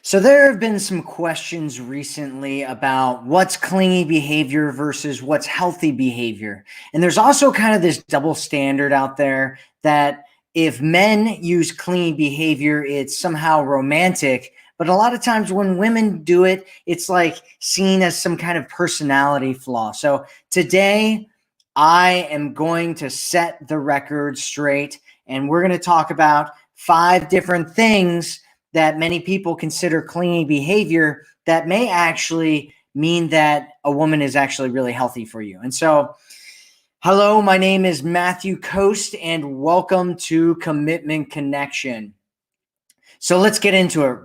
So there have been some questions recently about what's clingy behavior versus what's healthy behavior. And there's also kind of this double standard out there that if men use clingy behavior, it's somehow romantic. But a lot of times when women do it, it's like seen as some kind of personality flaw. So today, I am going to set the record straight, and we're going to talk about 5 different things that many people consider clingy behavior that may actually mean that a woman is actually really healthy for you. And so, hello, my name is Matthew Coast, and welcome to Commitment Connection. So let's get into it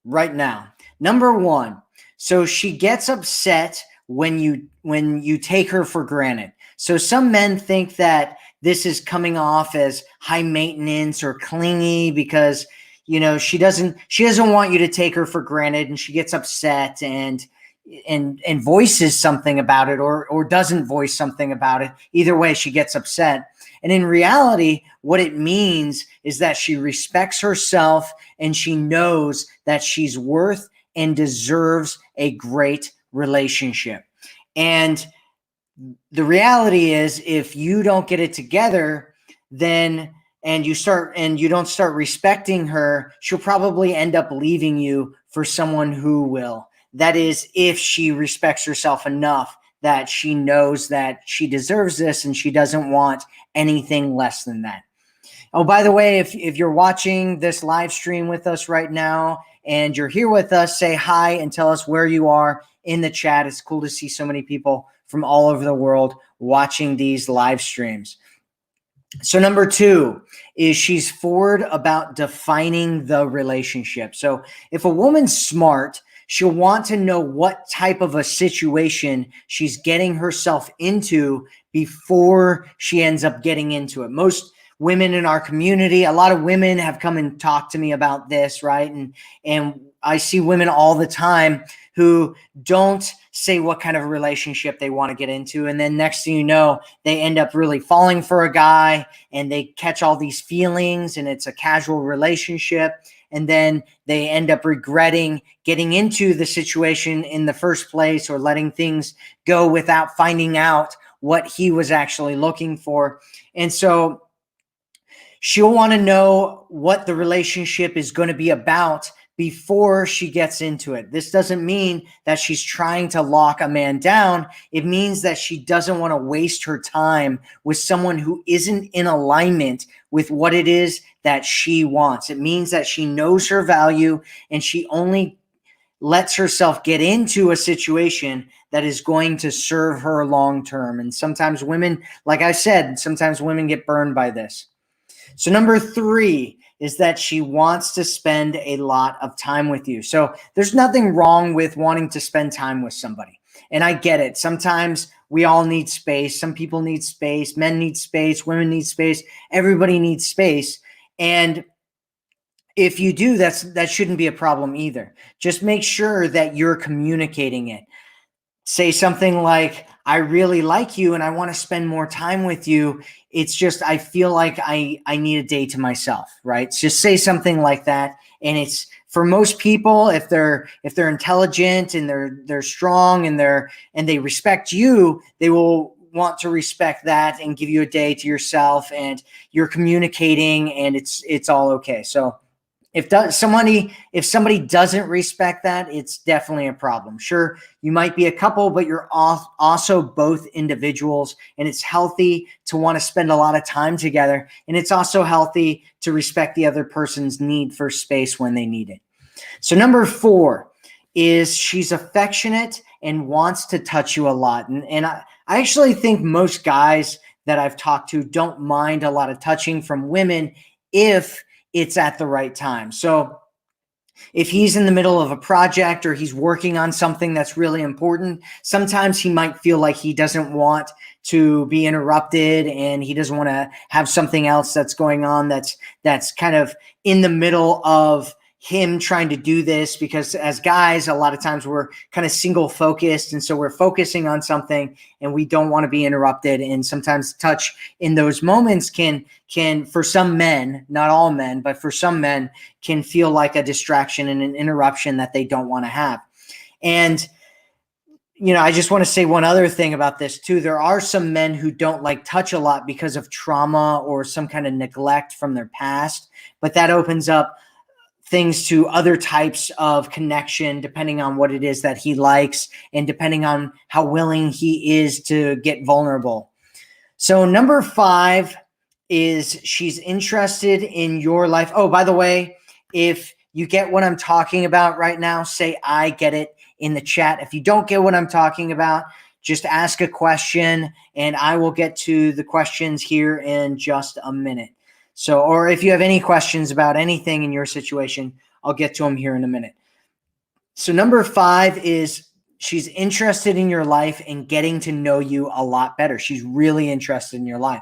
right now. Number one, so she gets upset when you take her for granted. So some men think that this is coming off as high maintenance or clingy because she doesn't want you to take her for granted, and she gets upset and voices something about it or doesn't voice something about it. Either way, she gets upset. And in reality, what it means is that she respects herself and she knows that she's worth and deserves a great relationship. And the reality is, if you don't get it together, then and you don't start respecting her, she'll probably end up leaving you for someone who will. That is, if she respects herself enough that she knows that she deserves this and she doesn't want anything less than that. Oh, by the way, if you're watching this live stream with us right now and you're here with us, say hi and tell us where you are in the chat. It's cool to see so many people from all over the world watching these live streams. So number 2 is she's forward about defining the relationship. So if a woman's smart, she'll want to know what type of a situation she's getting herself into before she ends up getting into it. Most women in our community, a lot of women have come and talked to me about this, right? And I see women all the time who don't say what kind of a relationship they want to get into. And then next thing you know, they end up really falling for a guy and they catch all these feelings and it's a casual relationship. And then they end up regretting getting into the situation in the first place or letting things go without finding out what he was actually looking for. And so she'll want to know what the relationship is going to be about before she gets into it. This doesn't mean that she's trying to lock a man down. It means that she doesn't want to waste her time with someone who isn't in alignment with what it is that she wants. It means that she knows her value and she only lets herself get into a situation that is going to serve her long term. And sometimes women, like I said, sometimes women get burned by this. So number 3 is that she wants to spend a lot of time with you. So there's nothing wrong with wanting to spend time with somebody. And I get it. Sometimes we all need space. Some people need space. Men need space. Women need space. Everybody needs space. And if you do, that shouldn't be a problem either. Just make sure that you're communicating it. Say something like, I really like you and I want to spend more time with you. It's just, I feel like I need a day to myself, right? Just say something like that. And it's, for most people, if they're intelligent and they're strong and they respect you, they will want to respect that and give you a day to yourself, and you're communicating and it's all okay. So if somebody doesn't respect that, it's definitely a problem. Sure, you might be a couple, but you're also both individuals, and it's healthy to want to spend a lot of time together. And it's also healthy to respect the other person's need for space when they need it. So number 4 is she's affectionate and wants to touch you a lot. And I actually think most guys that I've talked to don't mind a lot of touching from women if it's at the right time. So if he's in the middle of a project or he's working on something that's really important, sometimes he might feel like he doesn't want to be interrupted and he doesn't want to have something else that's going on that's kind of in the middle of him trying to do this, because as guys, a lot of times we're kind of single focused. And so we're focusing on something and we don't want to be interrupted. And sometimes touch in those moments can, for some men, not all men, but for some men, can feel like a distraction and an interruption that they don't want to have. And I just want to say one other thing about this too. There are some men who don't like touch a lot because of trauma or some kind of neglect from their past, but that opens up things to other types of connection, depending on what it is that he likes and depending on how willing he is to get vulnerable. So number 5 is she's interested in your life. Oh, by the way, if you get what I'm talking about right now, say I get it in the chat. If you don't get what I'm talking about, just ask a question and I will get to the questions here in just a minute. So, or if you have any questions about anything in your situation, I'll get to them here in a minute. So number 5 is she's interested in your life and getting to know you a lot better. She's really interested in your life.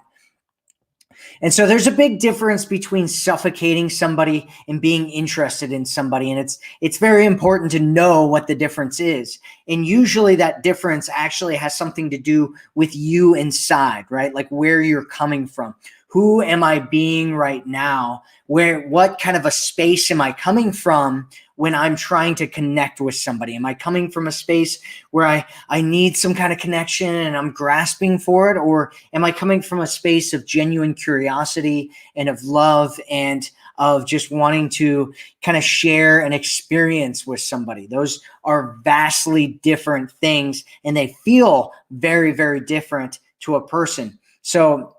And so there's a big difference between suffocating somebody and being interested in somebody. And it's very important to know what the difference is. And usually that difference actually has something to do with you inside, right? Like where you're coming from. Who am I being right now? What kind of a space am I coming from when I'm trying to connect with somebody? Am I coming from a space where I need some kind of connection and I'm grasping for it? Or am I coming from a space of genuine curiosity and of love and of just wanting to kind of share an experience with somebody? Those are vastly different things and they feel very, very different to a person. So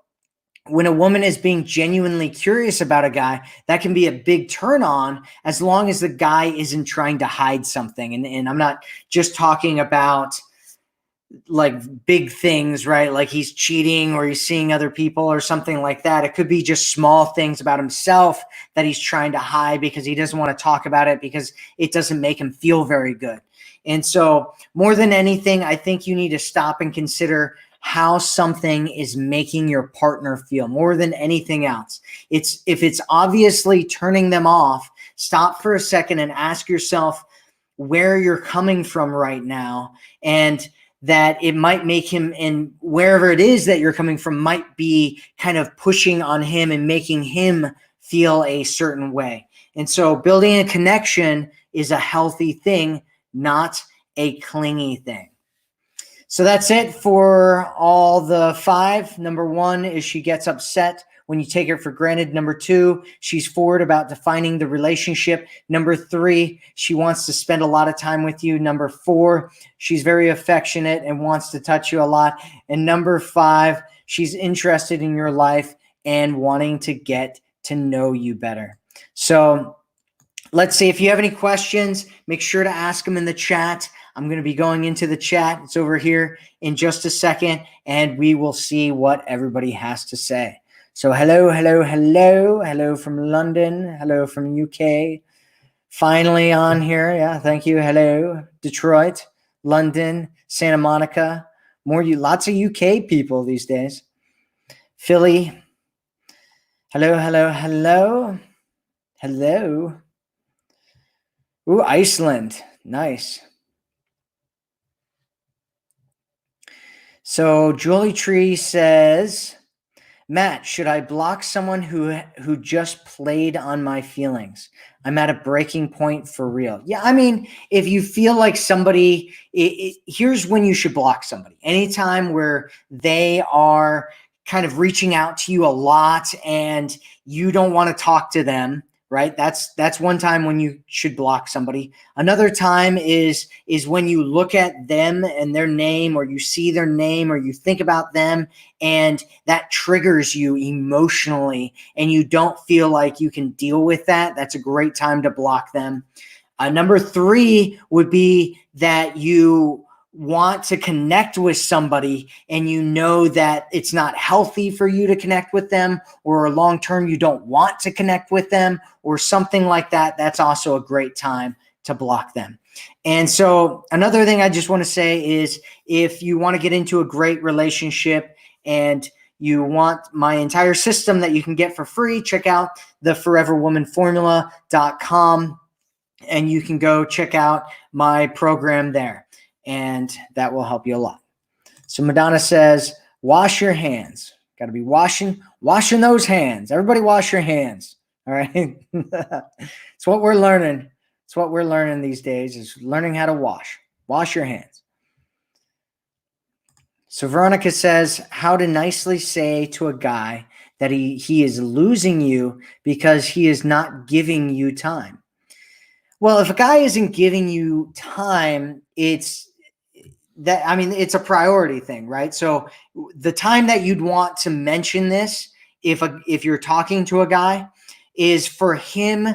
when a woman is being genuinely curious about a guy, that can be a big turn on as long as the guy isn't trying to hide something. And I'm not just talking about like big things, right? Like he's cheating or he's seeing other people or something like that. It could be just small things about himself that he's trying to hide because he doesn't want to talk about it because it doesn't make him feel very good. And so more than anything, I think you need to stop and consider how something is making your partner feel more than anything else. If it's obviously turning them off, stop for a second and ask yourself where you're coming from right now, and that it might make him, and wherever it is that you're coming from might be kind of pushing on him and making him feel a certain way. And so building a connection is a healthy thing, not a clingy thing. So that's it for all the 5. Number 1 is she gets upset when you take her for granted. Number 2, she's forward about defining the relationship. Number 3, she wants to spend a lot of time with you. Number 4, she's very affectionate and wants to touch you a lot. And number 5, she's interested in your life and wanting to get to know you better. So let's see, if you have any questions, make sure to ask them in the chat. I'm going to be going into the chat. It's over here in just a second, and we will see what everybody has to say. So hello, hello, hello. Hello from London. Hello from UK. Finally on here. Yeah, thank you. Hello. Detroit, London, Santa Monica. Lots of UK people these days. Philly. Hello, hello, hello. Hello. Ooh, Iceland. Nice. So Julie Tree says, Matt, should I block someone who just played on my feelings? I'm at a breaking point for real. Yeah, I mean, if you feel like somebody, here's when you should block somebody. Anytime where they are kind of reaching out to you a lot and you don't want to talk to them, right? That's one time when you should block somebody. Another time is when you look at them and their name, or you see their name, or you think about them, and that triggers you emotionally and you don't feel like you can deal with that. That's a great time to block them. Number 3 would be that you want to connect with somebody and you know that it's not healthy for you to connect with them, or long term you don't want to connect with them, or something like that. That's also a great time to block them. And so another thing I just want to say is, if you want to get into a great relationship and you want my entire system that you can get for free, check out the foreverwomanformula.com. And you can go check out my program there, and that will help you a lot. So Madonna says, wash your hands. Got to be washing those hands. Everybody wash your hands. All right. It's what we're learning. It's what we're learning these days, is learning how to wash your hands. So Veronica says, how to nicely say to a guy that he is losing you because he is not giving you time. Well, if a guy isn't giving you time, it's a priority thing, right? So the time that you'd want to mention this, if you're talking to a guy, is for him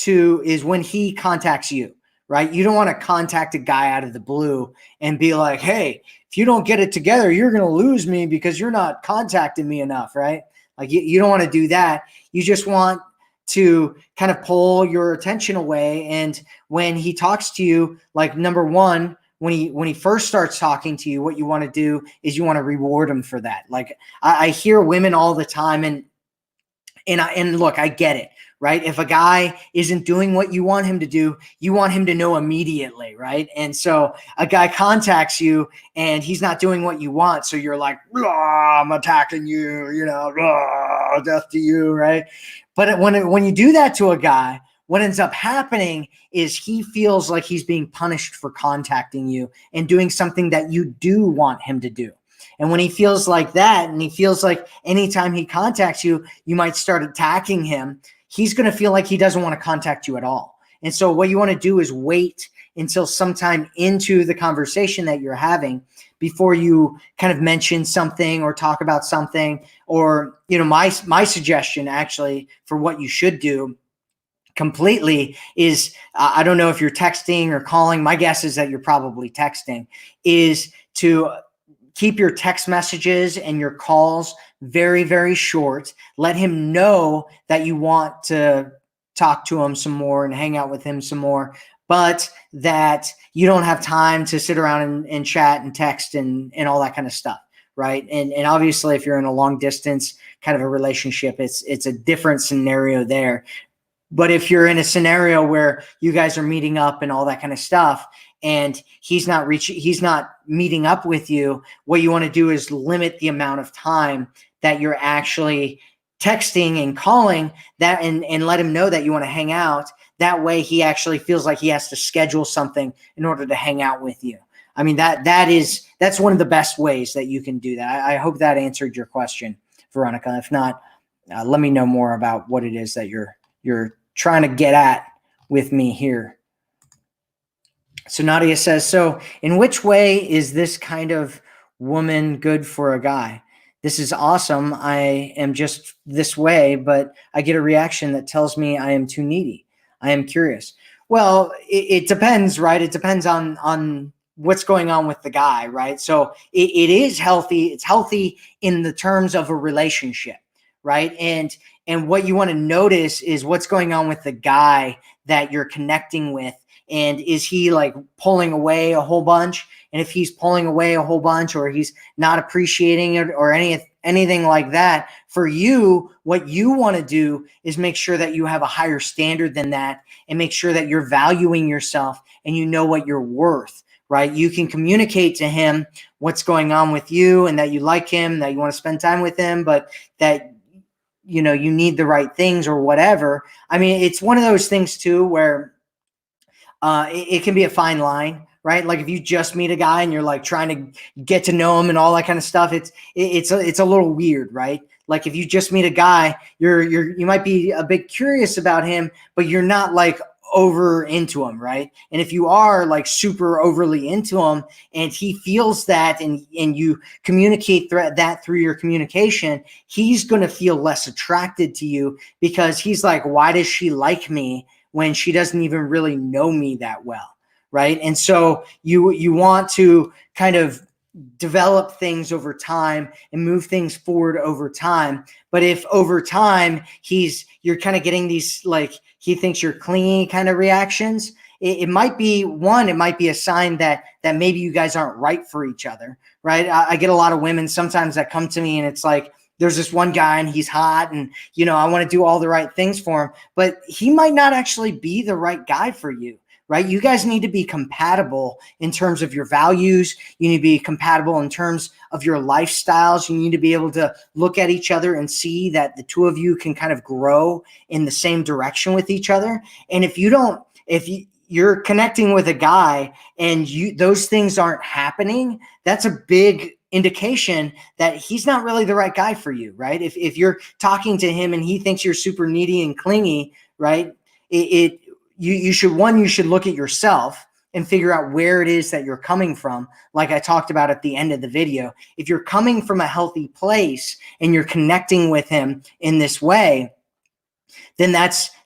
is when he contacts you, right? You don't want to contact a guy out of the blue and be like, hey, if you don't get it together, you're going to lose me because you're not contacting me enough, right? Like you don't want to do that. You just want to kind of pull your attention away. And when he talks to you, like number one, when he first starts talking to you, what you want to do is you want to reward him for that. Like I hear women all the time, and look, I get it, right? If a guy isn't doing what you want him to do, you want him to know immediately, right? And so a guy contacts you and he's not doing what you want, so you're like, I'm attacking you, death to you, right? But when you do that to a guy, what ends up happening is he feels like he's being punished for contacting you and doing something that you do want him to do. And when he feels like that, and he feels like anytime he contacts you, you might start attacking him, he's going to feel like he doesn't want to contact you at all. And so what you want to do is wait until sometime into the conversation that you're having before you kind of mention something or talk about something. Or, my suggestion actually for what you should do completely is, I don't know if you're texting or calling. My guess is that you're probably texting, is to keep your text messages and your calls very, very short. Let him know that you want to talk to him some more and hang out with him some more, but that you don't have time to sit around and chat and text and all that kind of stuff, right? And obviously, if you're in a long distance kind of a relationship, it's a different scenario there. But if you're in a scenario where you guys are meeting up and all that kind of stuff, and he's not meeting up with you, what you want to do is limit the amount of time that you're actually texting and calling that, and let him know that you want to hang out. That way he actually feels like he has to schedule something in order to hang out with you. I mean, that's one of the best ways that you can do that. I hope that answered your question, Veronica. If not, let me know more about what it is that you're trying to get at with me here. So Nadia says, so in which way is this kind of woman good for a guy? This is awesome. I am just this way, but I get a reaction that tells me I am too needy. I am curious. Well, it depends, right? It depends on what's going on with the guy, right? So it is healthy. It's healthy in the terms of a relationship, right? And what you want to notice is what's going on with the guy that you're connecting with. And is he like pulling away a whole bunch? And if he's pulling away a whole bunch, or he's not appreciating it or anything like that, for you, what you want to do is make sure that you have a higher standard than that, and make sure that you're valuing yourself and you know what you're worth, right? You can communicate to him what's going on with you and that you like him, that you want to spend time with him, but that you need the right things or whatever. I mean, it's one of those things too where it can be a fine line, right? Like if you just meet a guy and you're like trying to get to know him and all that kind of stuff, it's a little weird, right? Like if you just meet a guy, you might be a bit curious about him, but you're not like over into him, right? And if you are like super overly into him and he feels that, and you communicate that through your communication, he's going to feel less attracted to you because he's like, why does she like me when she doesn't even really know me that well, right? And so you want to kind of develop things over time and move things forward over time. But if over time you're kind of getting these, like, he thinks you're clingy kind of reactions, it might be a sign that maybe you guys aren't right for each other, right? I get a lot of women sometimes that come to me and it's like there's this one guy and he's hot and, I want to do all the right things for him, but he might not actually be the right guy for you. Right? You guys need to be compatible in terms of your values. You need to be compatible in terms of your lifestyles. You need to be able to look at each other and see that the two of you can kind of grow in the same direction with each other. And if you're connecting with a guy and those things aren't happening, that's a big indication that he's not really the right guy for you, right? If you're talking to him and he thinks you're super needy and clingy, right? You should look at yourself and figure out where it is that you're coming from. Like I talked about at the end of the video, if you're coming from a healthy place and you're connecting with him in this way, then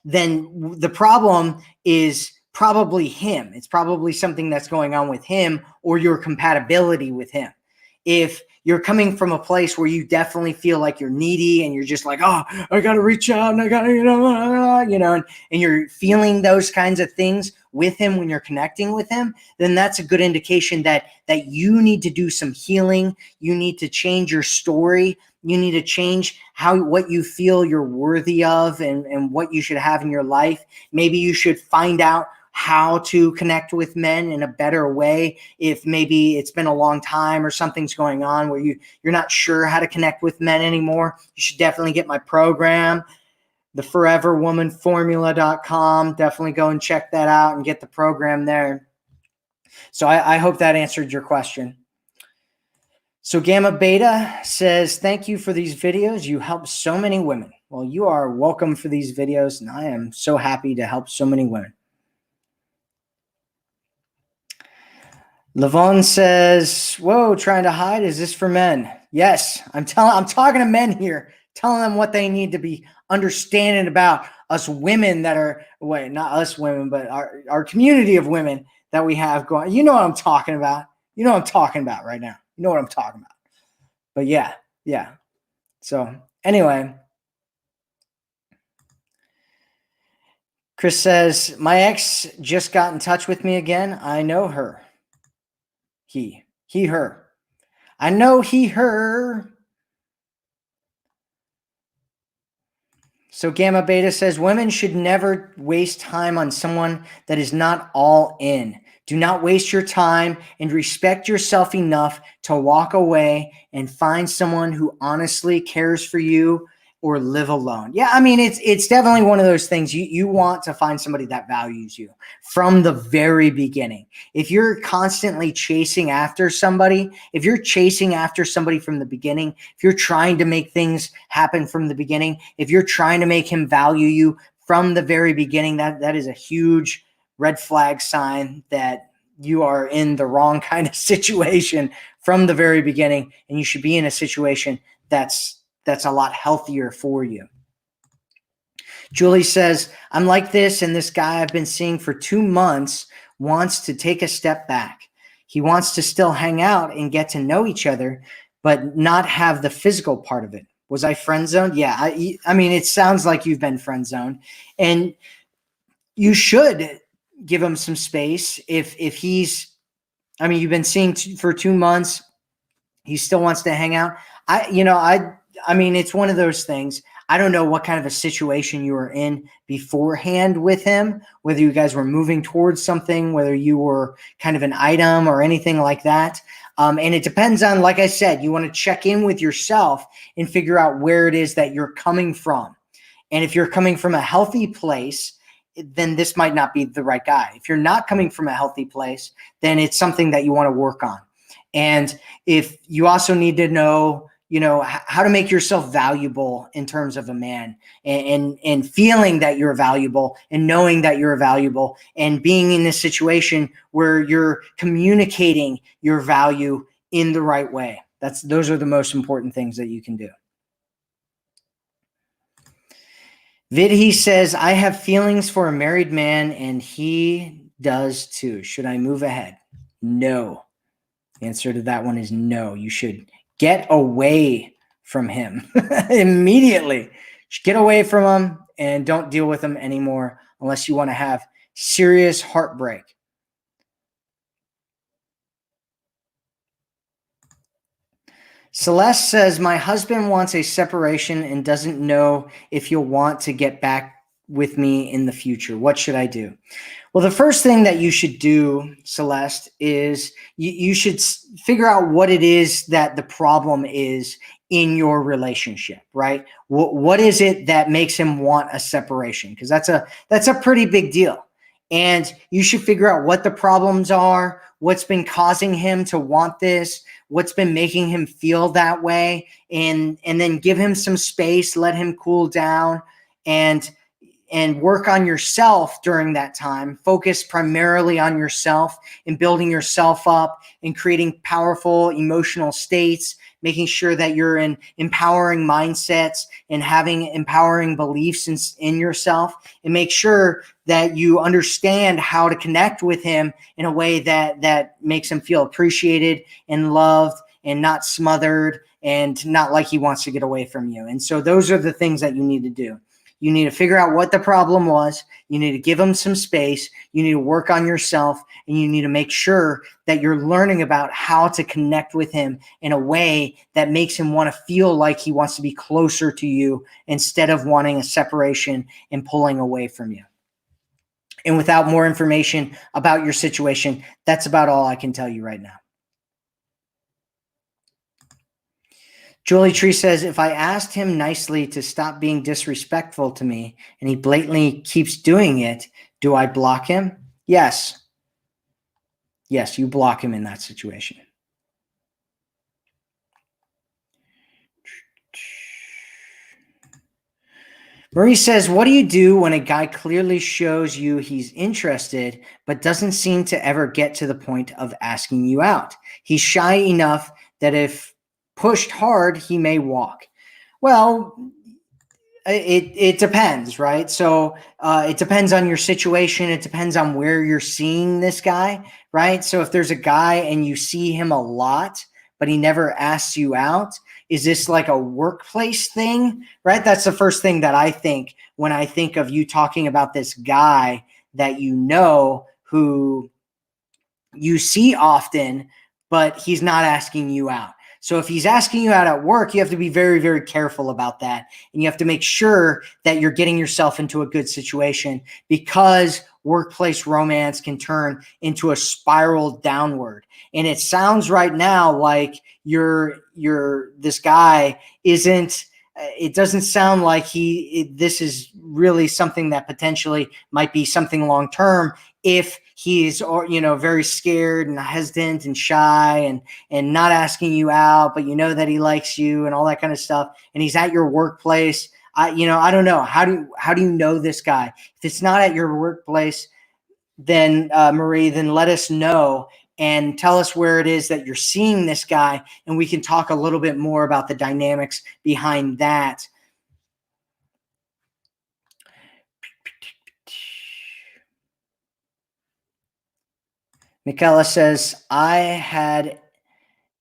the problem is probably him. It's probably something that's going on with him or your compatibility with him. If you're coming from a place where you definitely feel like you're needy and you're just like, oh, I got to reach out and I got to, and you're feeling those kinds of things with him when you're connecting with him, then that's a good indication that you need to do some healing. You need to change your story. You need to change what you feel you're worthy of and what you should have in your life. Maybe you should find out how to connect with men in a better way. If maybe it's been a long time or something's going on where you're not sure how to connect with men anymore, you should definitely get my program, theforeverwomanformula.com. Definitely go and check that out and get the program there. So I hope that answered your question. So Gamma Beta says, thank you for these videos. You help so many women. Well, you are welcome for these videos, and I am so happy to help so many women. Levon says, whoa, trying to hide. Is this for men? Yes, I'm talking to men here, telling them what they need to be understanding about us women that are, not us women, but our community of women that we have going. You know what I'm talking about. You know what I'm talking about right now. You know what I'm talking about. But yeah. So anyway, Chris says, my ex just got in touch with me again. I know her. He, her. I know he, her. So Gamma Beta says, women should never waste time on someone that is not all in. Do not waste your time and respect yourself enough to walk away and find someone who honestly cares for you or live alone. Yeah, I mean, it's definitely one of those things. You want to find somebody that values you from the very beginning. If you're constantly chasing after somebody, if you're chasing after somebody from the beginning, if you're trying to make things happen from the beginning, if you're trying to make him value you from the very beginning, that is a huge red flag sign that you are in the wrong kind of situation from the very beginning, and you should be in a situation that's a lot healthier for you. Julie says, I'm like this, and this guy I've been seeing for 2 months wants to take a step back. He wants to still hang out and get to know each other, but not have the physical part of it. Was I friend zoned? Yeah. I mean, it sounds like you've been friend zoned, and you should give him some space. If he's, I mean, you've been seeing for 2 months, he still wants to hang out. I mean, it's one of those things. I don't know what kind of a situation you were in beforehand with him, whether you guys were moving towards something, whether you were kind of an item or anything like that. And it depends on, like I said, you want to check in with yourself and figure out where it is that you're coming from. And if you're coming from a healthy place, then this might not be the right guy. If you're not coming from a healthy place, then it's something that you want to work on. And if you also need to know, how to make yourself valuable in terms of a man, and feeling that you're valuable and knowing that you're valuable and being in this situation where you're communicating your value in the right way. Those are the most important things that you can do. Vidhi says, I have feelings for a married man and he does too. Should I move ahead? No. The answer to that one is no. You should get away from him immediately. Just get away from him and don't deal with him anymore unless you want to have serious heartbreak. Celeste says, my husband wants a separation and doesn't know if he'll want to get back with me in the future. What should I do? Well, the first thing that you should do, Celeste, is you should figure out what it is that the problem is in your relationship, right? What is it that makes him want a separation? Because that's a pretty big deal. And you should figure out what the problems are, what's been causing him to want this, what's been making him feel that way, and then give him some space, let him cool down, and work on yourself during that time. Focus primarily on yourself and building yourself up and creating powerful emotional states, making sure that you're in empowering mindsets and having empowering beliefs in yourself, and make sure that you understand how to connect with him in a way that makes him feel appreciated and loved and not smothered and not like he wants to get away from you. And so those are the things that you need to do. You need to figure out what the problem was. You need to give them some space. You need to work on yourself, and you need to make sure that you're learning about how to connect with him in a way that makes him want to feel like he wants to be closer to you instead of wanting a separation and pulling away from you. And without more information about your situation, that's about all I can tell you right now. Julie Tree says, if I asked him nicely to stop being disrespectful to me and he blatantly keeps doing it, do I block him? Yes. Yes, you block him in that situation. Marie says, what do you do when a guy clearly shows you he's interested but doesn't seem to ever get to the point of asking you out? He's shy enough that if pushed hard, he may walk. Well, it depends, right? So it depends on your situation. It depends on where you're seeing this guy, right? So if there's a guy and you see him a lot, but he never asks you out, is this like a workplace thing, right? That's the first thing that I think when I think of you talking about this guy that you know who you see often, but he's not asking you out. So if he's asking you out at work, you have to be very, very careful about that. And you have to make sure that you're getting yourself into a good situation, because workplace romance can turn into a spiral downward. And it sounds right now like this guy isn't, it doesn't sound like this is really something that potentially might be something long-term if he's, very scared and hesitant and shy and not asking you out, but you know that he likes you and all that kind of stuff. And he's at your workplace. I don't know. How do you know this guy? If it's not at your workplace, then Marie, then let us know and tell us where it is that you're seeing this guy, and we can talk a little bit more about the dynamics behind that. Michaela says, I had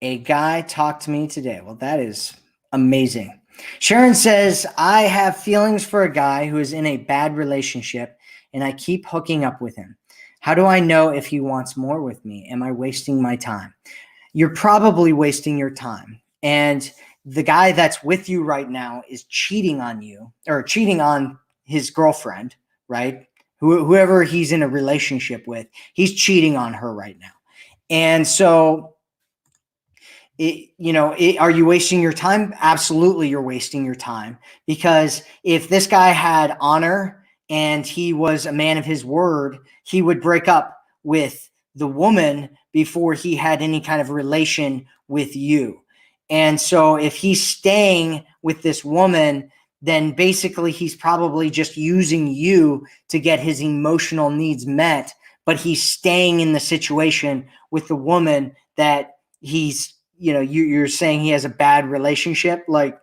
a guy talk to me today. Well, that is amazing. Sharon says, I have feelings for a guy who is in a bad relationship, and I keep hooking up with him. How do I know if he wants more with me? Am I wasting my time? You're probably wasting your time. And the guy that's with you right now is cheating on you, or cheating on his girlfriend, right? Whoever he's in a relationship with, he's cheating on her right now. And so, are you wasting your time? Absolutely, you're wasting your time, because if this guy had honor and he was a man of his word, he would break up with the woman before he had any kind of relation with you. And so if he's staying with this woman, then basically he's probably just using you to get his emotional needs met, but he's staying in the situation with the woman that he's, you're saying he has a bad relationship. Like,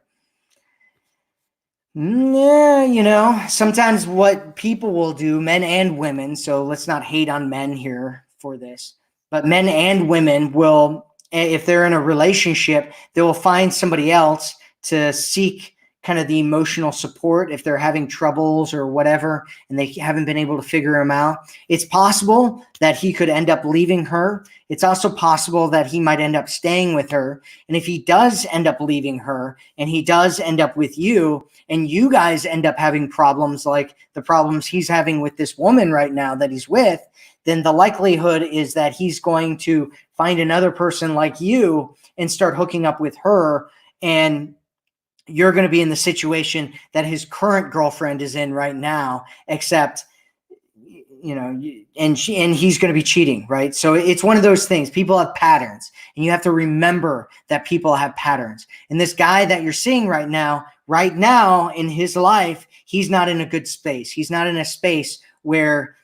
yeah, sometimes what people will do, men and women, so let's not hate on men here for this, but men and women will, if they're in a relationship, they will find somebody else to seek kind of the emotional support if they're having troubles or whatever, and they haven't been able to figure them out. It's possible that he could end up leaving her. It's also possible that he might end up staying with her. And if he does end up leaving her and he does end up with you, and you guys end up having problems like the problems he's having with this woman right now that he's with, then the likelihood is that he's going to find another person like you and start hooking up with her. And you're going to be in the situation that his current girlfriend is in right now, except, and he's going to be cheating, right? So it's one of those things. People have patterns, and you have to remember that people have patterns. And this guy that you're seeing right now in his life, he's not in a good space. He's not in a space where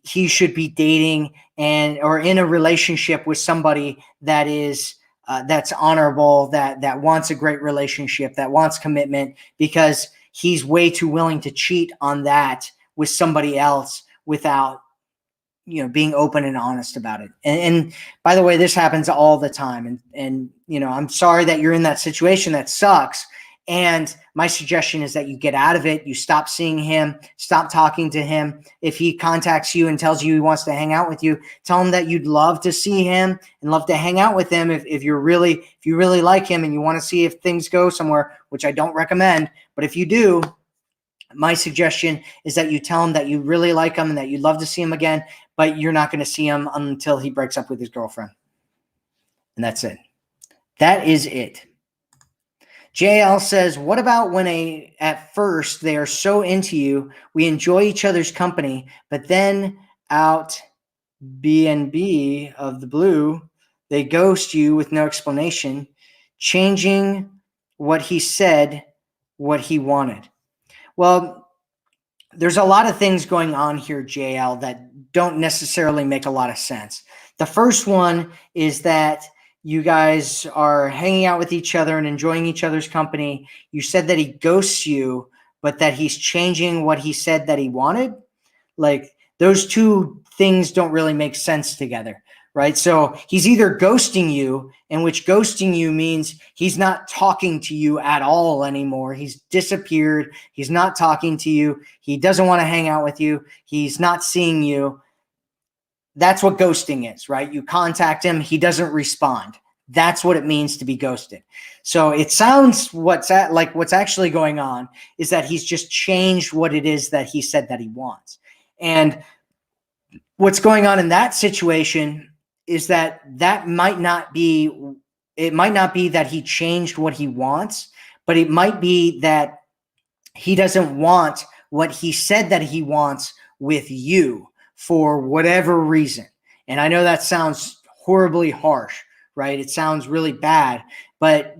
he should be dating or in a relationship with somebody that is that's honorable, that wants a great relationship, that wants commitment, because he's way too willing to cheat on that with somebody else without, being open and honest about it. And by the way, this happens all the time. And I'm sorry that you're in that situation. That sucks. And my suggestion is that you get out of it. You stop seeing him, stop talking to him. If he contacts you and tells you he wants to hang out with you, tell him that you'd love to see him and love to hang out with him. If you really like him and you want to see if things go somewhere, which I don't recommend, but if you do, my suggestion is that you tell him that you really like him and that you'd love to see him again, but you're not going to see him until he breaks up with his girlfriend. And that's it. That is it. JL says, what about when at first they are so into you, we enjoy each other's company, but then out BNB of the blue, they ghost you with no explanation, changing what he said, what he wanted. Well, there's a lot of things going on here, JL, that don't necessarily make a lot of sense. The first one is that you guys are hanging out with each other and enjoying each other's company. You said that he ghosts you, but that he's changing what he said that he wanted. Like, those two things don't really make sense together, right? So he's either ghosting you, in which ghosting you means he's not talking to you at all anymore. He's disappeared. He's not talking to you. He doesn't want to hang out with you. He's not seeing you. That's what ghosting is, right? You contact him, he doesn't respond. That's what it means to be ghosted. So it sounds what's actually going on is that he's just changed what it is that he said that he wants. And what's going on in that situation is that might not be that he changed what he wants, but it might be that he doesn't want what he said that he wants with you, for whatever reason. And I know that sounds horribly harsh, right? It sounds really bad, but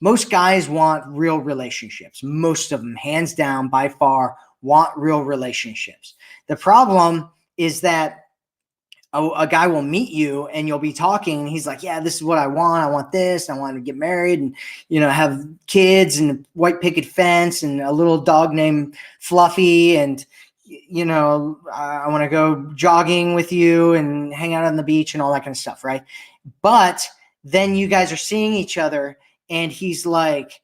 most guys want real relationships. Most of them, hands down, by far, want real relationships. The problem is that a guy will meet you and you'll be talking and he's like, yeah, this is what I want. I want this. I want to get married and, have kids and a white picket fence and a little dog named Fluffy. And, I want to go jogging with you and hang out on the beach and all that kind of stuff, right? But then you guys are seeing each other and he's like,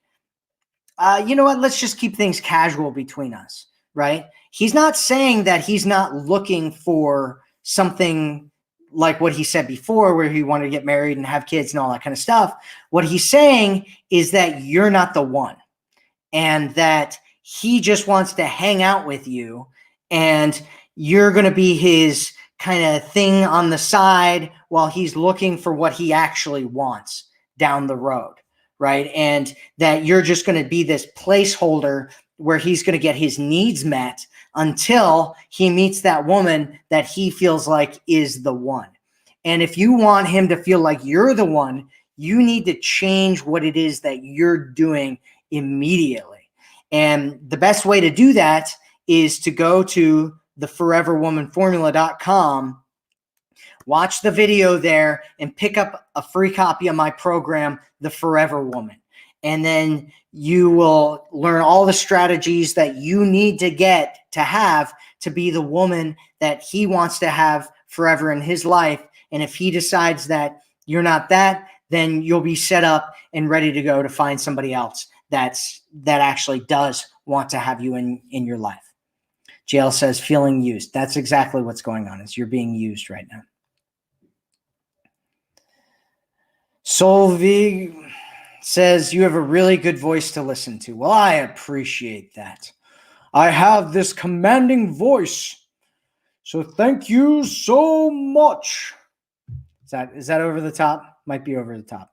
you know what? Let's just keep things casual between us, right? He's not saying that he's not looking for something like what he said before, where he wanted to get married and have kids and all that kind of stuff. What he's saying is that you're not the one, and that he just wants to hang out with you, and you're going to be his kind of thing on the side while he's looking for what he actually wants down the road, right? And that you're just going to be this placeholder where he's going to get his needs met until he meets that woman that he feels like is the one. And if you want him to feel like you're the one, you need to change what it is that you're doing immediately. And the best way to do that is to go to theforeverwomanformula.com, watch the video there, and pick up a free copy of my program, The Forever Woman. And then you will learn all the strategies that you need to get to be the woman that he wants to have forever in his life. And if he decides that you're not that, then you'll be set up and ready to go to find somebody else that actually does want to have you in your life. JL says feeling used. That's exactly what's going on. Is you're being used right now. Solvig says you have a really good voice to listen to. Well, I appreciate that. I have this commanding voice. So thank you so much. Is that over the top? Might be over the top.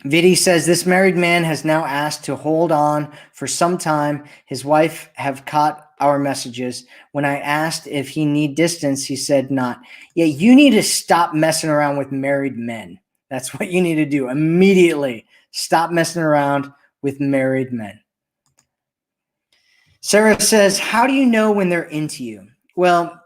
Vidi says this married man has now asked to hold on for some time. His wife have caught our messages. When I asked if he need distance, he said not. Yeah, you need to stop messing around with married men. That's what you need to do immediately. Stop messing around with married men. Sarah says, how do you know when they're into you? Well,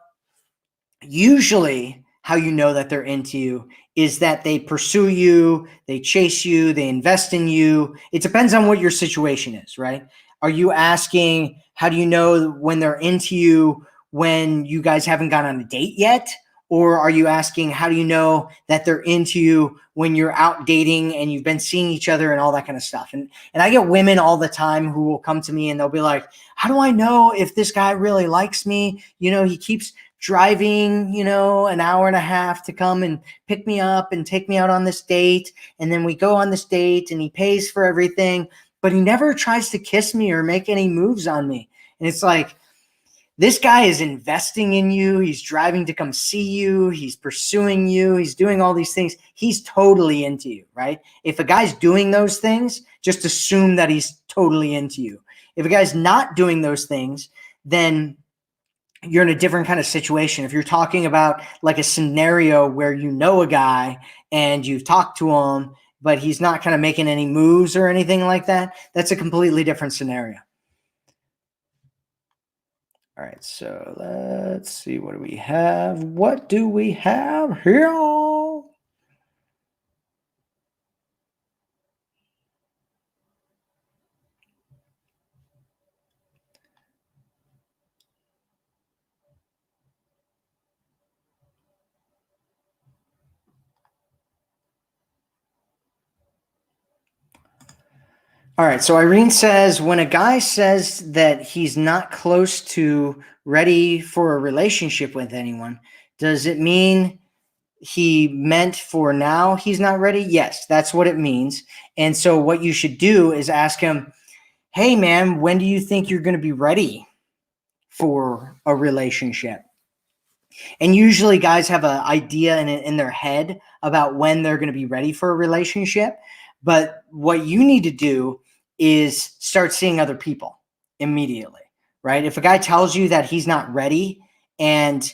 usually how you know that they're into you is that they pursue you, they chase you, they invest in you. It depends on what your situation is, right? Are you asking, how do you know when they're into you when you guys haven't gone on a date yet? Or are you asking, how do you know that they're into you when you're out dating and you've been seeing each other and all that kind of stuff? And I get women all the time who will come to me and they'll be like, how do I know if this guy really likes me? You know, he keeps driving, you know, an hour and a half to come and pick me up and take me out on this date. And then we go on this date and he pays for everything, but he never tries to kiss me or make any moves on me. And it's like, this guy is investing in you. He's driving to come see you. He's pursuing you. He's doing all these things. He's totally into you, right? If a guy's doing those things, just assume that he's totally into you. If a guy's not doing those things, then you're in a different kind of situation. If you're talking about like a scenario where you know a guy and you've talked to him, but he's not kind of making any moves or anything like that, that's a completely different scenario. All right, so let's see. What do we have? What do we have here? All right, so Irene says, when a guy says that he's not close to ready for a relationship with anyone, does it mean he meant for now he's not ready? Yes, that's what it means. And so what you should do is ask him, hey man, when do you think you're going to be ready for a relationship? And usually guys have an idea in their head about when they're going to be ready for a relationship. But what you need to do is start seeing other people immediately, right? If a guy tells you that he's not ready and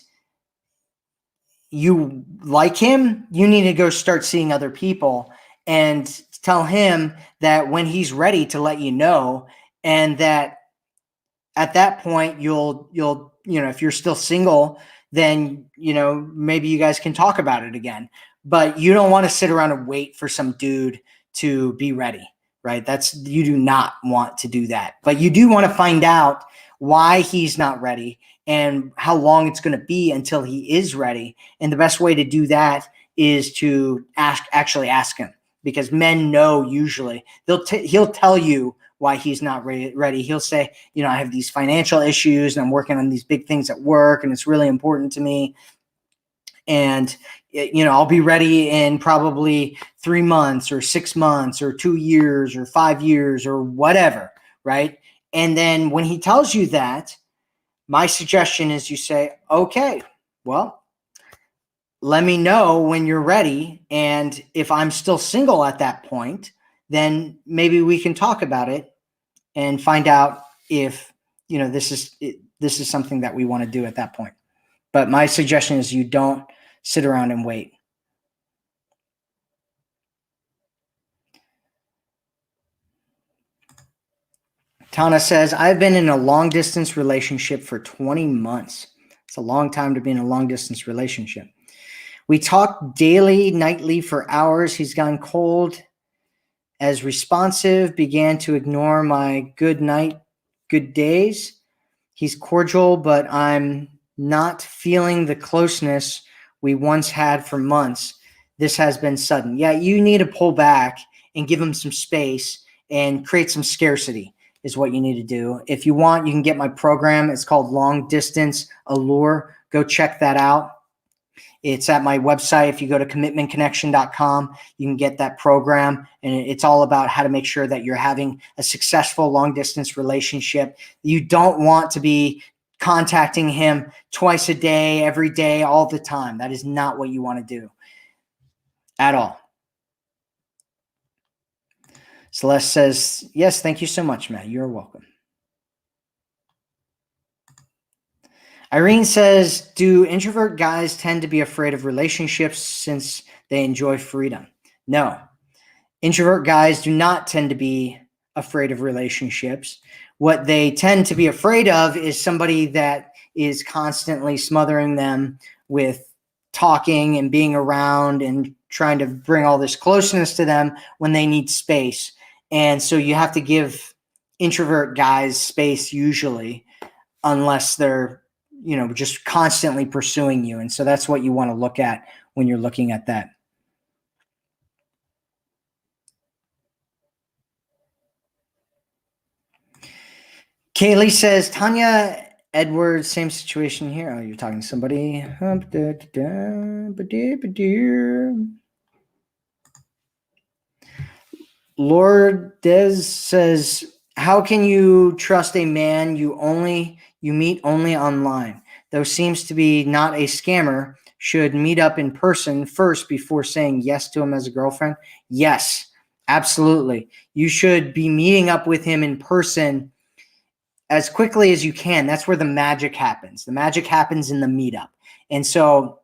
you like him, you need to go start seeing other people and tell him that when he's ready to let you know, and that at that point you'll if you're still single, then maybe you guys can talk about it again. But you don't want to sit around and wait for some dude to be ready, right? You do not want to do that. But you do want to find out why he's not ready and how long it's going to be until he is ready. And the best way to do that is to actually ask him, because men know usually. He'll tell you why he's not ready. He'll say, I have these financial issues and I'm working on these big things at work and it's really important to me. And, I'll be ready in probably 3 months or 6 months or 2 years or 5 years or whatever, right? And then when he tells you that, my suggestion is you say, okay, well, let me know when you're ready. And if I'm still single at that point, then maybe we can talk about it and find out if, this is something that we want to do at that point. But my suggestion is you don't sit around and wait. Tana says, I've been in a long distance relationship for 20 months. It's a long time to be in a long distance relationship. We talk daily, nightly for hours. He's gone cold, as responsive, began to ignore my good night, good days. He's cordial, but I'm not feeling the closeness we once had for months. This has been sudden. Yeah, you need to pull back and give them some space and create some scarcity is what you need to do. If you want, you can get my program. It's called Long Distance Allure. Go check that out. It's at my website. If you go to commitmentconnection.com, you can get that program. And it's all about how to make sure that you're having a successful long distance relationship. You don't want to be contacting him twice a day, every day, all the time. That is not what you want to do at all. Celeste says, yes, thank you so much, Matt. You're welcome. Irene says, do introvert guys tend to be afraid of relationships since they enjoy freedom? No. Introvert guys do not tend to be afraid of relationships. What they tend to be afraid of is somebody that is constantly smothering them with talking and being around and trying to bring all this closeness to them when they need space. And so you have to give introvert guys space usually, unless they're, just constantly pursuing you. And so that's what you want to look at when you're looking at that. Kaylee says, Tanya Edwards, same situation here. Oh, you're talking to somebody. Lord Des says, how can you trust a man you meet only online? Though seems to be not a scammer, should meet up in person first before saying yes to him as a girlfriend? Yes, absolutely. You should be meeting up with him in person as quickly as you can. That's where the magic happens. The magic happens in the meetup. And so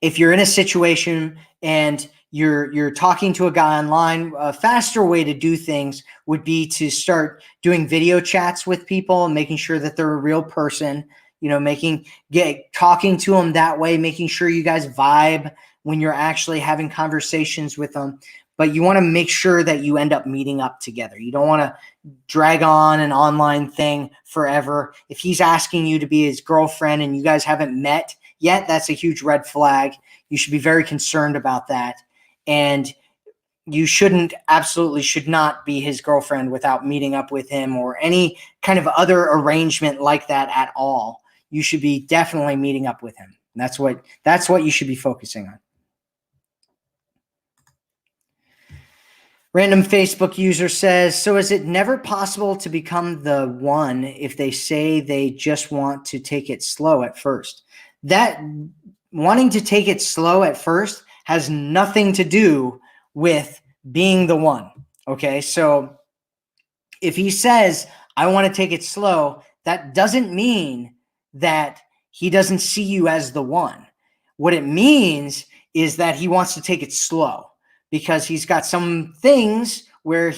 if you're in a situation and you're talking to a guy online, a faster way to do things would be to start doing video chats with people and making sure that they're a real person, talking to them that way, making sure you guys vibe when you're actually having conversations with them. But you want to make sure that you end up meeting up together. You don't want to drag on an online thing forever. If he's asking you to be his girlfriend and you guys haven't met yet, that's a huge red flag. You should be very concerned about that. And you absolutely should not be his girlfriend without meeting up with him or any kind of other arrangement like that at all. You should be definitely meeting up with him. That's what you should be focusing on. Random Facebook user says, so is it never possible to become the one if they say they just want to take it slow at first? That wanting to take it slow at first has nothing to do with being the one. Okay. So if he says, I want to take it slow, that doesn't mean that he doesn't see you as the one. What it means is that he wants to take it slow because he's got some things where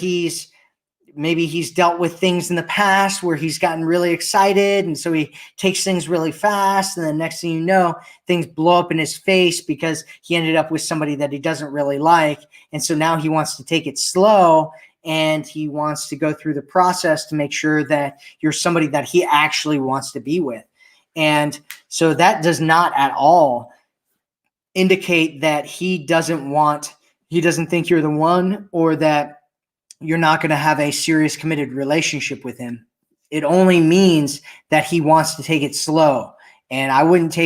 maybe he's dealt with things in the past where he's gotten really excited. And so he takes things really fast. And the next thing you know, things blow up in his face because he ended up with somebody that he doesn't really like. And so now he wants to take it slow and he wants to go through the process to make sure that you're somebody that he actually wants to be with. And so that does not at all indicate that he doesn't think you're the one or that you're not going to have a serious committed relationship with him. It only means that he wants to take it slow. And I wouldn't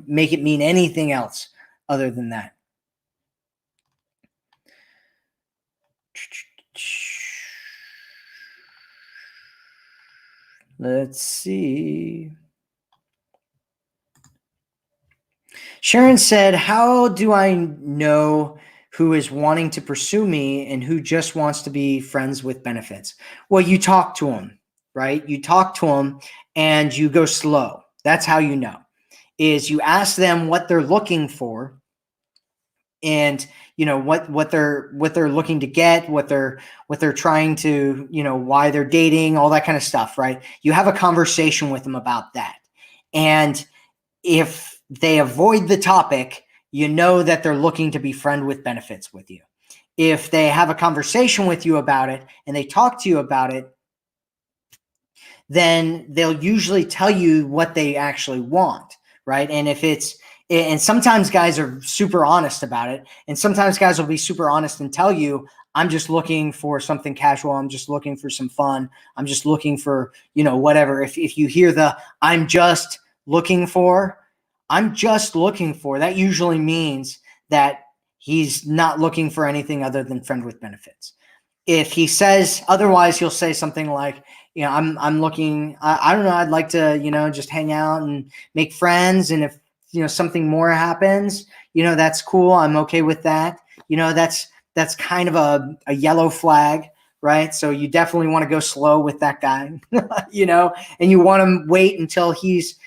make it mean anything else other than that. Let's see. Sharon said, how do I know who is wanting to pursue me and who just wants to be friends with benefits? Well, you talk to them, right? You talk to them and you go slow. That's how you know, is you ask them what they're looking for and what they're looking to get, what they're trying to, why they're dating, all that kind of stuff, right? You have a conversation with them about that. And if they avoid the topic, you know that they're looking to be friend with benefits with you. If they have a conversation with you about it and they talk to you about it, then they'll usually tell you what they actually want, right? And if it's And sometimes guys are super honest about it. And sometimes guys will be super honest and tell you, I'm just looking for something casual. I'm just looking for some fun. I'm just looking for, whatever. If you hear the I'm just looking for, that usually means that he's not looking for anything other than friend with benefits. If he says otherwise, he'll say something like, I'm looking, I don't know, I'd like to, just hang out and make friends. And if, something more happens, that's cool. I'm okay with that. That's kind of a yellow flag, right? So you definitely want to go slow with that guy, and you want to wait until he's,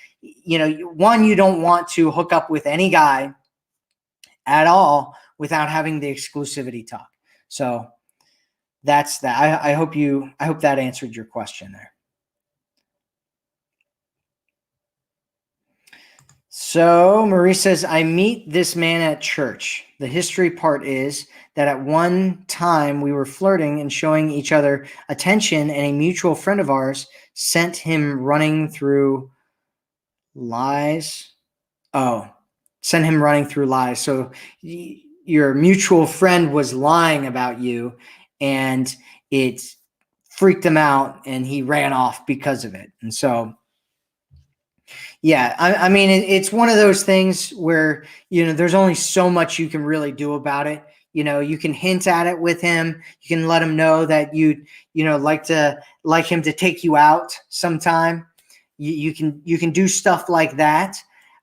one, you don't want to hook up with any guy at all without having the exclusivity talk. So that's that. I hope that answered your question there. So Marie says, I meet this man at church. The history part is that at one time we were flirting and showing each other attention, and a mutual friend of ours sent him running through lies. Sent him running through lies. So your mutual friend was lying about you, and it freaked him out, and he ran off because of it. And so, yeah, I mean, it's one of those things where, there's only so much you can really do about it. You can hint at it with him. You can let him know that you'd, like him to take you out sometime. You can do stuff like that,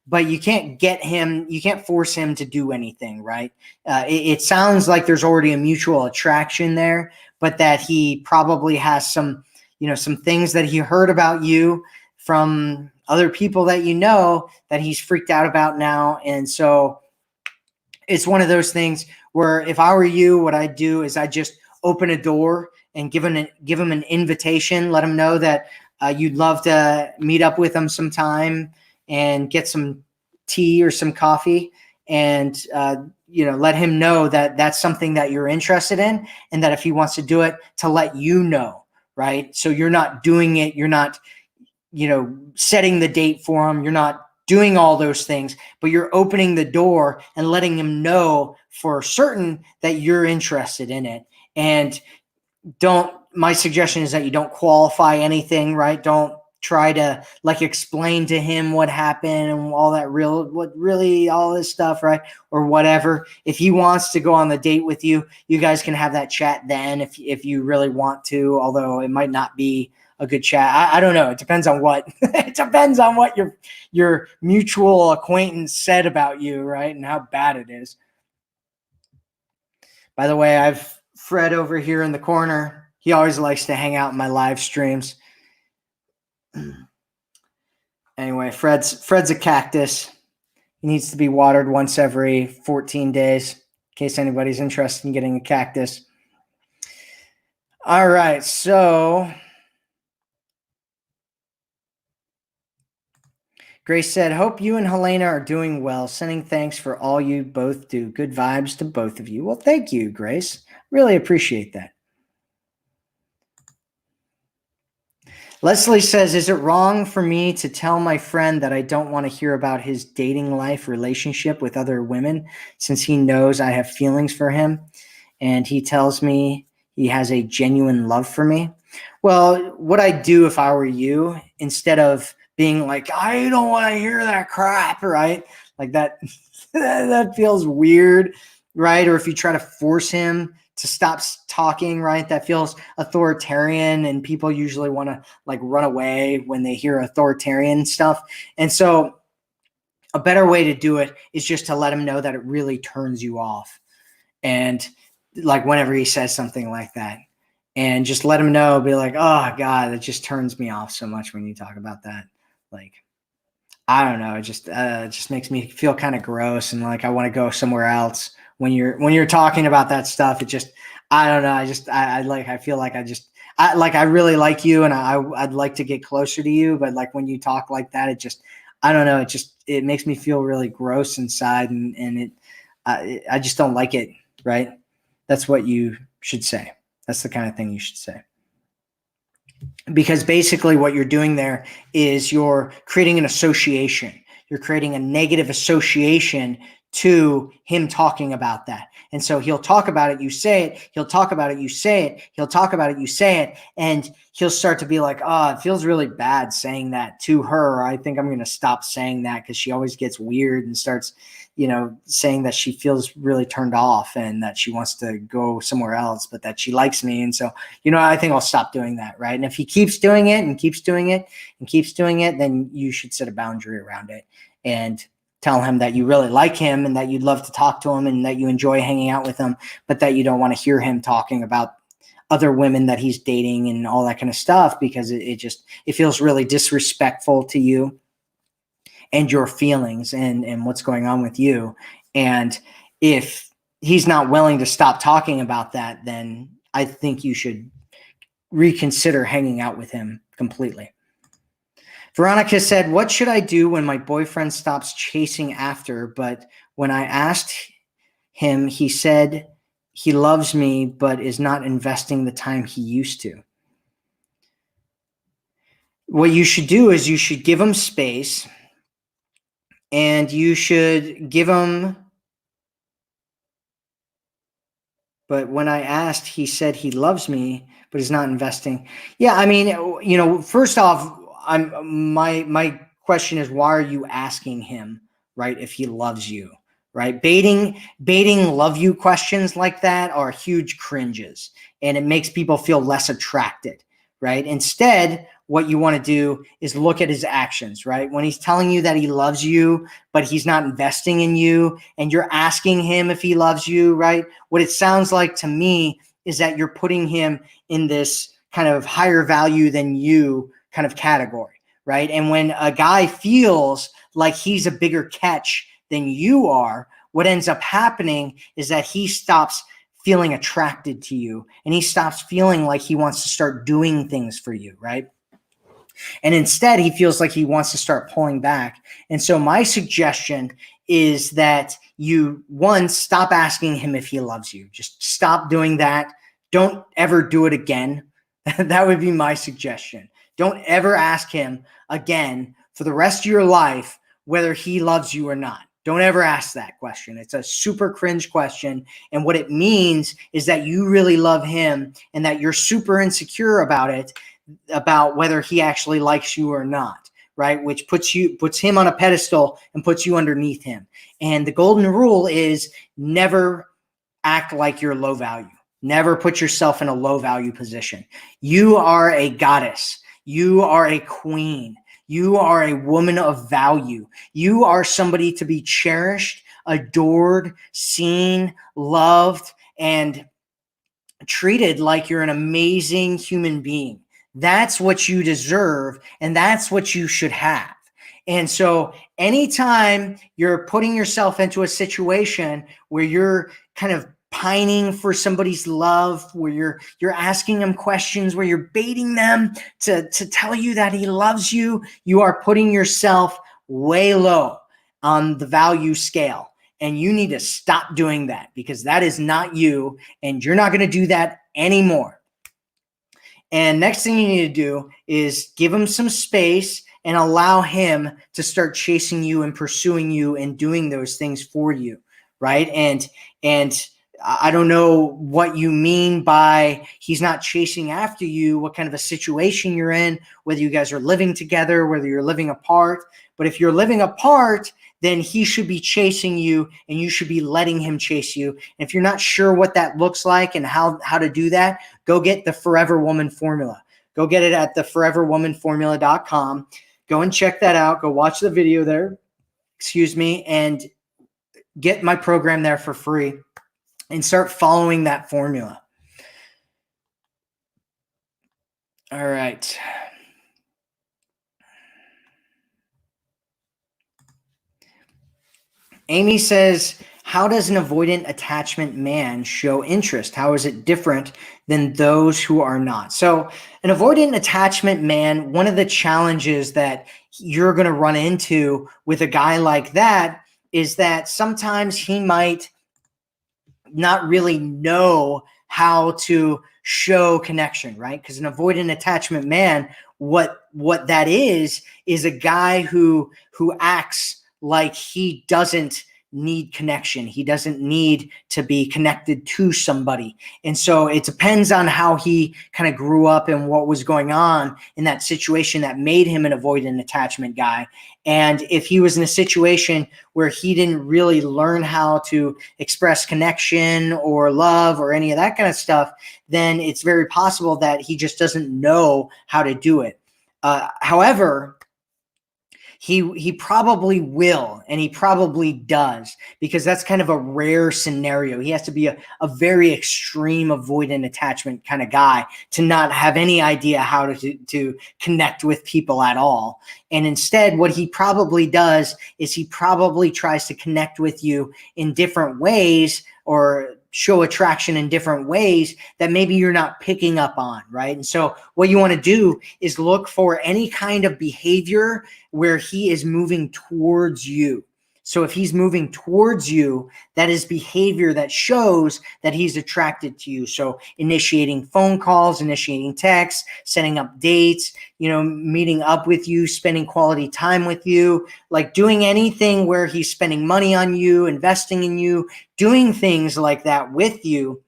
but you can't force him to do anything, right? It sounds like there's already a mutual attraction there, but that he probably has some things that he heard about you from other people that that he's freaked out about now. And so it's one of those things where if I were you, what I'd do is I'd just open a door and give him an invitation, let him know that you'd love to meet up with him sometime and get some tea or some coffee, and let him know that that's something that you're interested in, and that if he wants to do it, to let you know, right? So you're not doing it, you're not setting the date for him, you're not doing all those things, but you're opening the door and letting him know for certain that you're interested in it. And my suggestion is that you don't qualify anything, right? Don't try to explain to him what happened and all this stuff, right? Or whatever. If he wants to go on the date with you, you guys can have that chat then if you really want to, although it might not be a good chat. I don't know. It depends on what your mutual acquaintance said about you, right? And how bad it is. By the way, I've Fred over here in the corner. He always likes to hang out in my live streams. Anyway, Fred's a cactus. He needs to be watered once every 14 days, in case anybody's interested in getting a cactus. All right, so Grace said, hope you and Helena are doing well. Sending thanks for all you both do. Good vibes to both of you. Well, thank you, Grace. Really appreciate that. Leslie says, is it wrong for me to tell my friend that I don't want to hear about his dating life relationship with other women, since he knows I have feelings for him and he tells me he has a genuine love for me? Well, what I'd do if I were you, instead of being like, I don't want to hear that crap, right? Like that, that feels weird, right? Or if you try to force him to stop talking, right? That feels authoritarian, and people usually want to run away when they hear authoritarian stuff. And so a better way to do it is just to let him know that it really turns you off. And whenever he says something like that, and just let him know, be like, oh God, it just turns me off so much when you talk about that. I don't know. It just makes me feel kind of gross. And I want to go somewhere else. When you're talking about that stuff, it just, I don't know. I feel like I really like you, and I'd like to get closer to you. But when you talk like that, it just, I don't know. It makes me feel really gross inside, and I just don't like it. Right. That's what you should say. That's the kind of thing you should say. Because basically what you're doing there is you're creating an association. You're creating a negative association to him talking about that. And so he'll talk about it, you say it, he'll talk about it, you say it, he'll talk about it, you say it, and he'll start to be like, oh, it feels really bad saying that to her. I think I'm going to stop saying that because she always gets weird and starts, saying that she feels really turned off and that she wants to go somewhere else, but that she likes me. And so, I think I'll stop doing that, right? And if he keeps doing it and keeps doing it and keeps doing it, then you should set a boundary around it and tell him that you really like him and that you'd love to talk to him and that you enjoy hanging out with him, but that you don't want to hear him talking about other women that he's dating and all that kind of stuff, because it feels really disrespectful to you and your feelings and what's going on with you. And if he's not willing to stop talking about that, then I think you should reconsider hanging out with him completely. Veronica said, what should I do when my boyfriend stops chasing after, but when I asked him, he said he loves me, but is not investing the time he used to? What you should do is you should give him space, and you should give him, but when I asked, he said he loves me, but is not investing. Yeah, I mean, first off, my question is, why are you asking him, right, if he loves you, right? Baiting love you questions like that are huge cringes, and it makes people feel less attracted, right? Instead, what you want to do is look at his actions, right? When he's telling you that he loves you, but he's not investing in you, and you're asking him if he loves you, right? What it sounds like to me is that you're putting him in this kind of higher value than you kind of category, right? And when a guy feels like he's a bigger catch than you are, what ends up happening is that he stops feeling attracted to you, and he stops feeling like he wants to start doing things for you, right? And instead, he feels like he wants to start pulling back. And so my suggestion is that you, one, stop asking him if he loves you. Just stop doing that. Don't ever do it again. That would be my suggestion. Don't ever ask him again for the rest of your life whether he loves you or not. Don't ever ask that question. It's a super cringe question. And what it means is that you really love him and that you're super insecure about it, about whether he actually likes you or not, right? Which puts him on a pedestal and puts you underneath him. And the golden rule is never act like you're low value. Never put yourself in a low value position. You are a goddess. You are a queen. You are a woman of value. You are somebody to be cherished, adored, seen, loved, and treated like you're an amazing human being. That's what you deserve, and that's what you should have. And so anytime you're putting yourself into a situation where you're kind of pining for somebody's love, where you're asking them questions, where you're baiting them to tell you that he loves you, you are putting yourself way low on the value scale. And you need to stop doing that, because that is not you, and you're not going to do that anymore. And next thing you need to do is give him some space and allow him to start chasing you and pursuing you and doing those things for you, right? And I don't know what you mean by he's not chasing after you, what kind of a situation you're in, whether you guys are living together, whether you're living apart. But if you're living apart, then he should be chasing you, and you should be letting him chase you. And if you're not sure what that looks like and how to do that, go get the Forever Woman formula. Go get it at theforeverwomanformula.com. Go and check that out. Go watch the video there, and get my program there for free and start following that formula. All right. Amy says, how does an avoidant attachment man show interest? How is it different than those who are not? So an avoidant attachment man, one of the challenges that you're going to run into with a guy like that is that sometimes he might not really know how to show connection, right? Because an avoidant attachment man, what that is a guy who acts like he doesn't need connection. He doesn't need to be connected to somebody. And so it depends on how he kind of grew up and what was going on in that situation that made him an avoidant attachment guy. And if he was in a situation where he didn't really learn how to express connection or love or any of that kind of stuff, then it's very possible that he just doesn't know how to do it. However, he probably will, and he probably does, because that's kind of a rare scenario. He has to be a very extreme avoidant attachment kind of guy to not have any idea how to connect with people at all. And instead, what he probably does is he probably tries to connect with you in different ways, or show attraction in different ways that maybe you're not picking up on, right? And so what you want to do is look for any kind of behavior where he is moving towards you. So if he's moving towards you, that is behavior that shows that he's attracted to you. So initiating phone calls, initiating texts, setting up dates, meeting up with you, spending quality time with you, like doing anything where he's spending money on you, investing in you, doing things like that with you.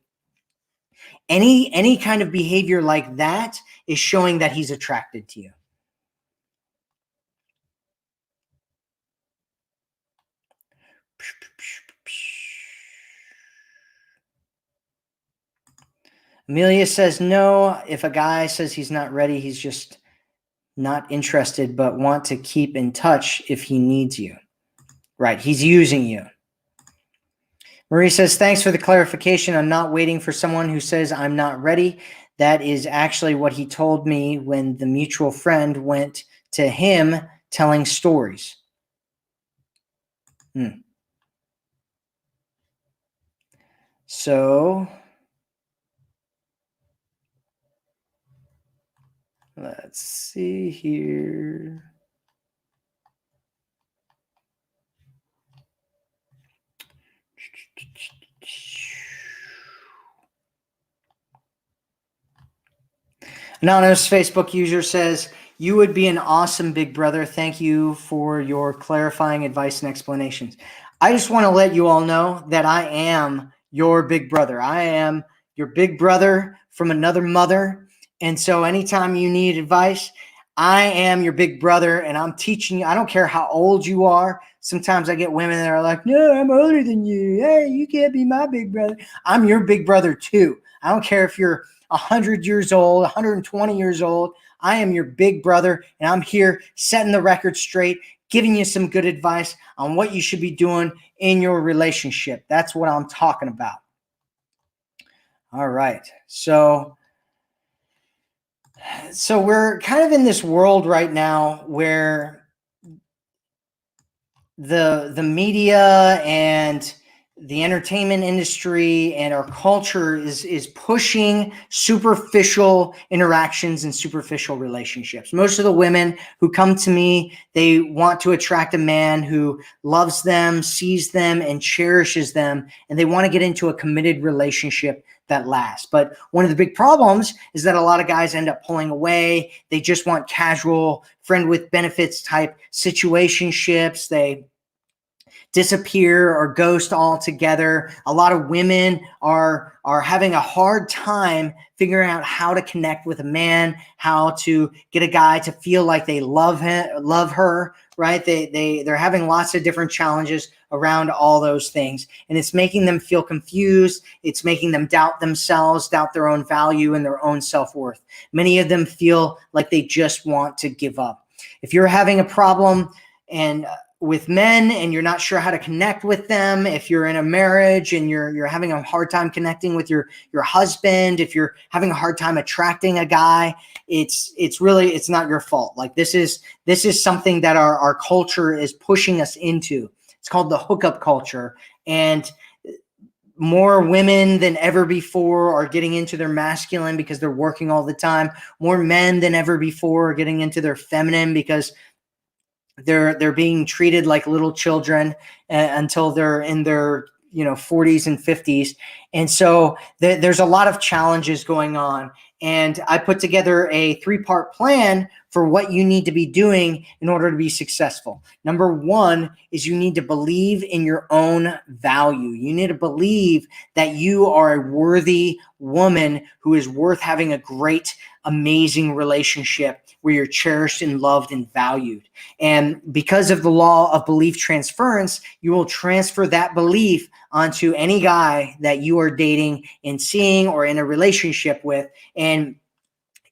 Any kind of behavior like that is showing that he's attracted to you. Amelia says no. If a guy says he's not ready, he's just not interested, but want to keep in touch if he needs you. Right. He's using you. Marie says, thanks for the clarification. I'm not waiting for someone who says I'm not ready. That is actually what he told me when the mutual friend went to him telling stories. So let's see here. Anonymous Facebook user says, you would be an awesome big brother. Thank you for your clarifying advice and explanations. I just want to let you all know that I am your big brother. I am your big brother from another mother. And so anytime you need advice, I am your big brother, and I'm teaching you. I don't care how old you are. Sometimes I get women that are like, no, I'm older than you. Hey, you can't be my big brother. I'm your big brother too. I don't care if you're 100 years old, 120 years old. I am your big brother, and I'm here setting the record straight, giving you some good advice on what you should be doing in your relationship. That's what I'm talking about. All right. So we're kind of in this world right now where the media and the entertainment industry and our culture is pushing superficial interactions and superficial relationships. Most of the women who come to me, they want to attract a man who loves them, sees them, and cherishes them, and they want to get into a committed relationship that lasts. But one of the big problems is that a lot of guys end up pulling away. They just want casual friend with benefits type situationships. They disappear or ghost altogether. A lot of women are having a hard time figuring out how to connect with a man, how to get a guy to feel like they love her, right? They're having lots of different challenges around all those things, and it's making them feel confused. It's making them doubt themselves, doubt their own value and their own self-worth. Many of them feel like they just want to give up. If you're having a problem and with men and you're not sure how to connect with them, if you're in a marriage and you're having a hard time connecting with your husband, if you're having a hard time attracting a guy, it's not your fault. Like this is something that our culture is pushing us into. It's called the hookup culture, and more women than ever before are getting into their masculine because they're working all the time. More men than ever before are getting into their feminine because they're being treated like little children until they're in their 40s and 50s. And so there's a lot of challenges going on. And I put together a 3-part plan for what you need to be doing in order to be successful. Number one is you need to believe in your own value. You need to believe that you are a worthy woman who is worth having a great, amazing relationship where you're cherished and loved and valued. And because of the law of belief transference, you will transfer that belief onto any guy that you are dating and seeing or in a relationship with. And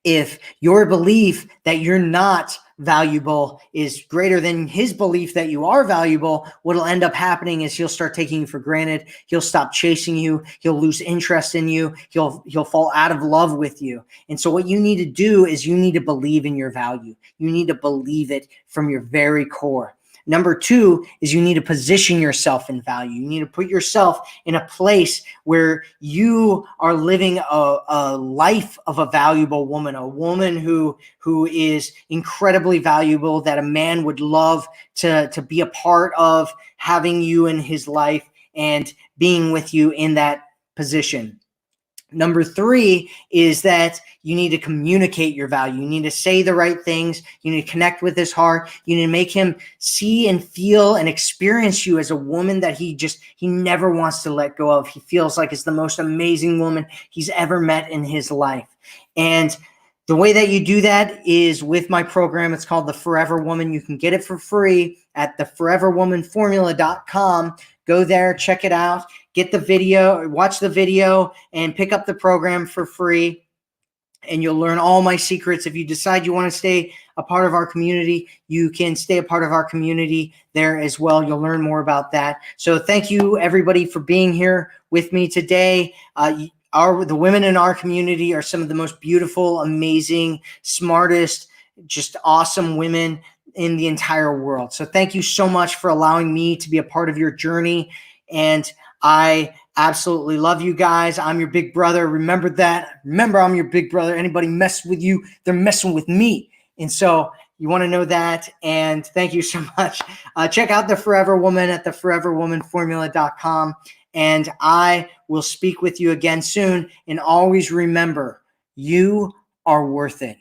if your belief that you're not valuable is greater than his belief that you are valuable, what'll end up happening is he'll start taking you for granted. He'll stop chasing you. He'll lose interest in you. He'll fall out of love with you. And so what you need to do is you need to believe in your value. You need to believe it from your very core. Number two is you need to position yourself in value. You need to put yourself in a place where you are living a life of a valuable woman, a woman who is incredibly valuable, that a man would love to be a part of having you in his life and being with you in that position. Number three is that you need to communicate your value. You need to say the right things. You need to connect with his heart. You need to make him see and feel and experience you as a woman that he never wants to let go of. He feels like it's the most amazing woman he's ever met in his life. And the way that you do that is with my program. It's called The Forever Woman. You can get it for free at theforeverwomanformula.com. Go there, check it out, get the video, watch the video, and pick up the program for free. And you'll learn all my secrets. If you decide you want to stay a part of our community, you can stay a part of our community there as well. You'll learn more about that. So thank you, everybody, for being here with me today. The women in our community are some of the most beautiful, amazing, smartest, just awesome women in the entire world. So thank you so much for allowing me to be a part of your journey. And I absolutely love you guys. I'm your big brother. Remember that. Remember, I'm your big brother. Anybody mess with you, they're messing with me. And so you want to know that. And thank you so much. Check out The Forever Woman at theforeverwomanformula.com. And I will speak with you again soon. And always remember, you are worth it.